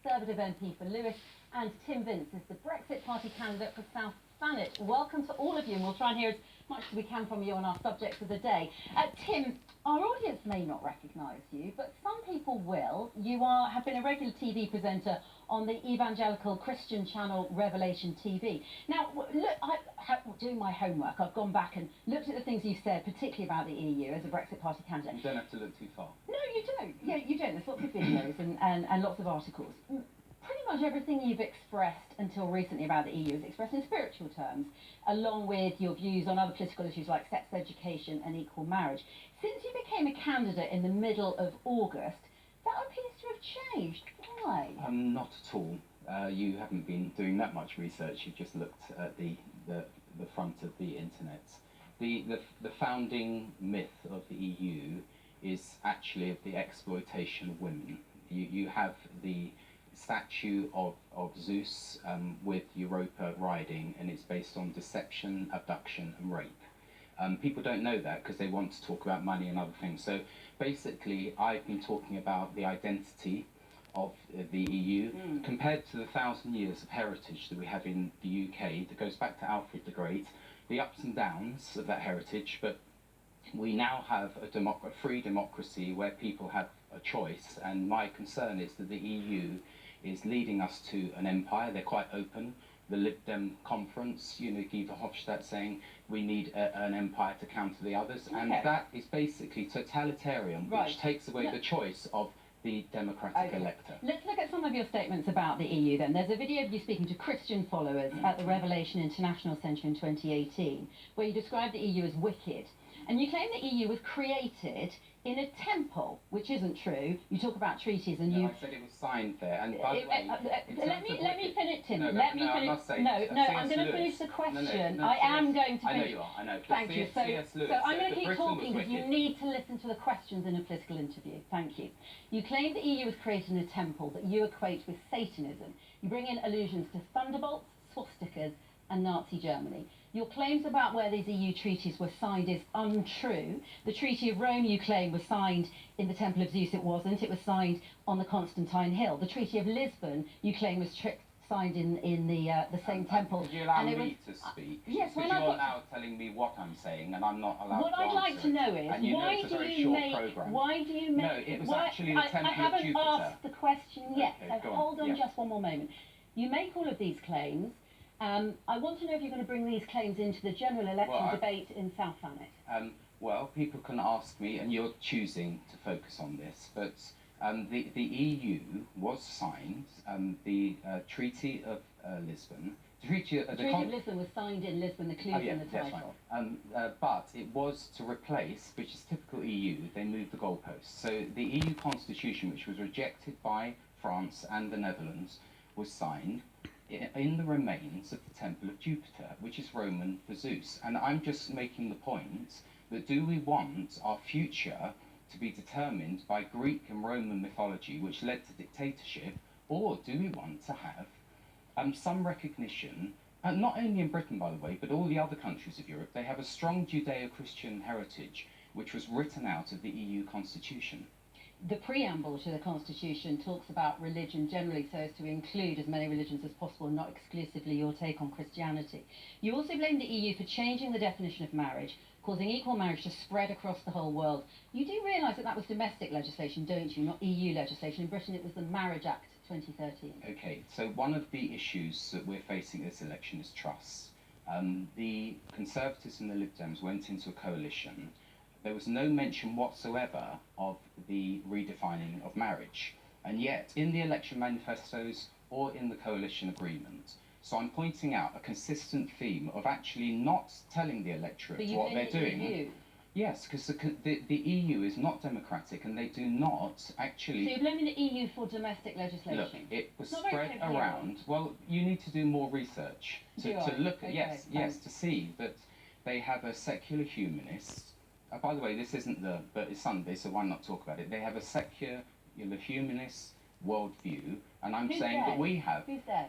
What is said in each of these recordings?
Conservative MP for Lewis, and Tim Vince is the Brexit Party candidate for South Thanet. Welcome to all of you, and we'll try and hear as much as we can from you on our subjects of the day. Tim, our audience may not recognise you, but some people will. You have been a regular TV presenter on the evangelical Christian channel Revelation TV. Now, look, doing my homework, I've gone back and looked at the things you said, particularly about the EU as a Brexit Party candidate. You don't have to look too far. No, you don't. Yeah, you don't. There's lots of videos and lots of articles. Pretty much everything you've expressed until recently about the EU is expressed in spiritual terms, along with your views on other political issues like sex education and equal marriage. Since you became a candidate in the middle of August, that appears to have changed. Why? Not at all. You haven't been doing that much research. You've just looked at the front of the internet. The founding myth of the EU is actually of the exploitation of women. You have the statue of Zeus with Europa riding, and it's based on deception, abduction and rape. People don't know that because they want to talk about money and other things. So basically I've been talking about the identity of the EU compared to the 1,000 years of heritage that we have in the UK that goes back to Alfred the Great, the ups and downs of that heritage, but we now have a free democracy where people have a choice, and my concern is that the EU is leading us to an empire. They're quite open. The Lib Dem conference, Guy Verhofstadt saying we need an empire to counter the others, and that is basically totalitarian, which takes away the choice of the democratic elector. Let's look at some of your statements about the EU then. There's a video of you speaking to Christian followers at the Revelation International Centre in 2018, where you described the EU as wicked. And you claim the EU was created in a temple, which isn't true. You talk about treaties and I said it was signed there. And by the way, let me finish, Tim. No, let me no, finish. I'm not saying No, I'm going to finish the question. I am going to finish. I know you are. I know. Thank you. So I'm going to keep talking because you need to listen to the questions in a political interview. Thank you. You claim the EU was created in a temple that you equate with Satanism. You bring in allusions to thunderbolts, swastikas, and Nazi Germany. Your claims about where these EU treaties were signed is untrue. The Treaty of Rome, you claim, was signed in the Temple of Zeus. It wasn't. It was signed on the Constantine Hill. The Treaty of Lisbon, you claim, was signed in the same temple. Could you allow me to speak? Yes, because you're now telling me what I'm saying, and I'm not allowed what to I'd like to know is, why do you make... No, it was actually the Temple I haven't of Jupiter. asked the question yet, Okay, so hold on just one more moment. You make all of these claims. I want to know if you're going to bring these claims into the general election debate in South Thanet. Well, people can ask me, and you're choosing to focus on this, but the EU was signed, the Treaty of Lisbon. The Treaty of Lisbon was signed in Lisbon, the clue's in the title. But it was to replace, which is typical EU, they moved the goalposts. So the EU constitution, which was rejected by France and the Netherlands, was signed in the remains of the Temple of Jupiter, which is Roman for Zeus. And I'm just making the point that do we want our future to be determined by Greek and Roman mythology, which led to dictatorship, or do we want to have some recognition, not only in Britain, by the way, but all the other countries of Europe? They have a strong Judeo-Christian heritage, which was written out of the EU constitution. The preamble to the Constitution talks about religion generally so as to include as many religions as possible, not exclusively your take on Christianity. You also blame the EU for changing the definition of marriage, causing equal marriage to spread across the whole world. You do realise that that was domestic legislation, don't you, not EU legislation? In Britain it was the Marriage Act 2013. Okay, so one of the issues that we're facing this election is trust. The Conservatives and the Lib Dems went into a coalition. There was no mention whatsoever of the redefining of marriage, and yet in the election manifestos or in the coalition agreement. So I'm pointing out a consistent theme of actually not telling the electorate what they're doing. EU. Yes, because the EU is not democratic, and they do not actually... So you're blaming the EU for domestic legislation? Look, it was spread around. Well, you need to do more research to look at, yes, to see that they have a secular humanist. By the way, this isn't but it's Sunday, so why not talk about it? They have a secular humanist worldview, and I'm saying that we have... Who's they?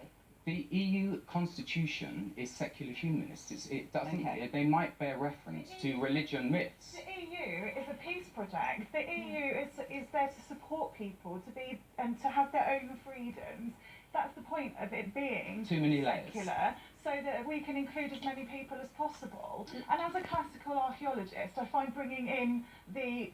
The EU constitution is secular humanist. It doesn't. Okay. They might bear reference to religion myths. The EU is a peace project. The EU is there to support people to be and to have their own freedoms. That's the point of it being Too many layers. secular, so that we can include as many people as possible. And as a classical archaeologist, I find bringing in the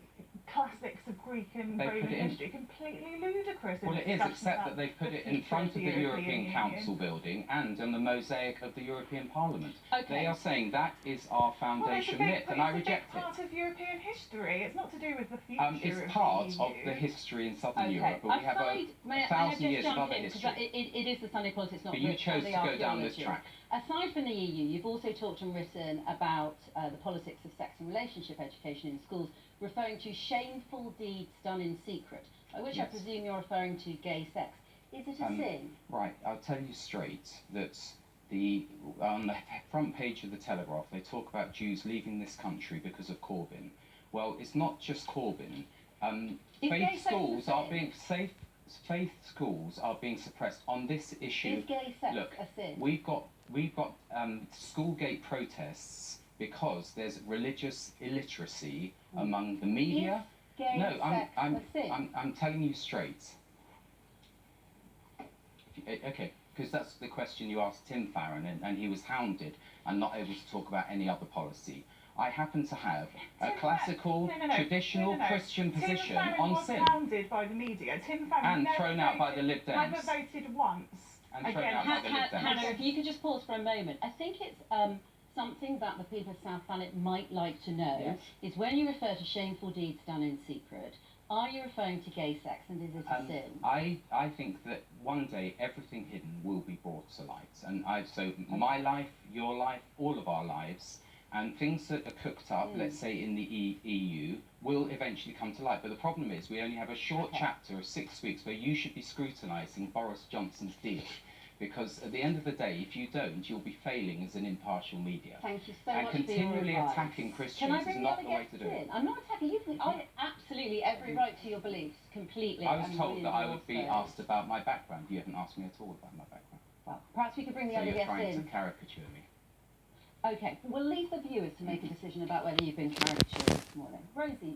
classics of Greek and Roman history completely ludicrous. Well, it is, except that they've put it in front of the European Council building and on the mosaic of the European Parliament. Okay. They are saying that is our foundation myth, and I reject it. It's part of European history. It's not to do with the future. It's part of the history in Southern Europe, but we have a 1,000 years of other history. It is the Sunday politics, not But you chose the to go down this archaeology. track. Aside from the EU, you've also talked and written about the politics of sex and relationship education in schools, referring to shameful deeds done in secret, by which I presume you're referring to gay sex. Is it a sin? Right, I'll tell you straight that on the front page of the Telegraph, they talk about Jews leaving this country because of Corbyn. Well, it's not just Corbyn. Faith schools are being suppressed on this issue. Is gay sex Look, a sin? we've got schoolgate protests because there's religious illiteracy among the media. Is gay sex a sin? I'm telling you straight. Okay, because that's the question you asked Tim Farron, and he was hounded and not able to talk about any other policy. I happen to have a classical, traditional Christian position on sin. Tim Farron was hounded by the media. Tim Farron and thrown out by the Lib Dems. Never voted once. And thrown out by the Lib Dems. Hannah, if you could just pause for a moment. I think it's something that the people of South Thanet might like to know is when you refer to shameful deeds done in secret, are you referring to gay sex, and is it a sin? I think that one day everything hidden will be brought to light. And my life, your life, all of our lives, and things that are cooked up, let's say in the EU, will eventually come to light. But the problem is we only have a short chapter of 6 weeks where you should be scrutinising Boris Johnson's deal. Because at the end of the day, if you don't, you'll be failing as an impartial media. Thank you so and much for your continually advice. attacking Christians is not the way to do it. I'm not attacking you. I absolutely every right to your beliefs, completely. I was told that I would be asked about my background. You haven't asked me at all about my background. Well, perhaps we could bring the so other you're guests trying in. to caricature me. Okay, we'll leave the viewers to make a decision about whether you've been caricatured this morning. Rosie.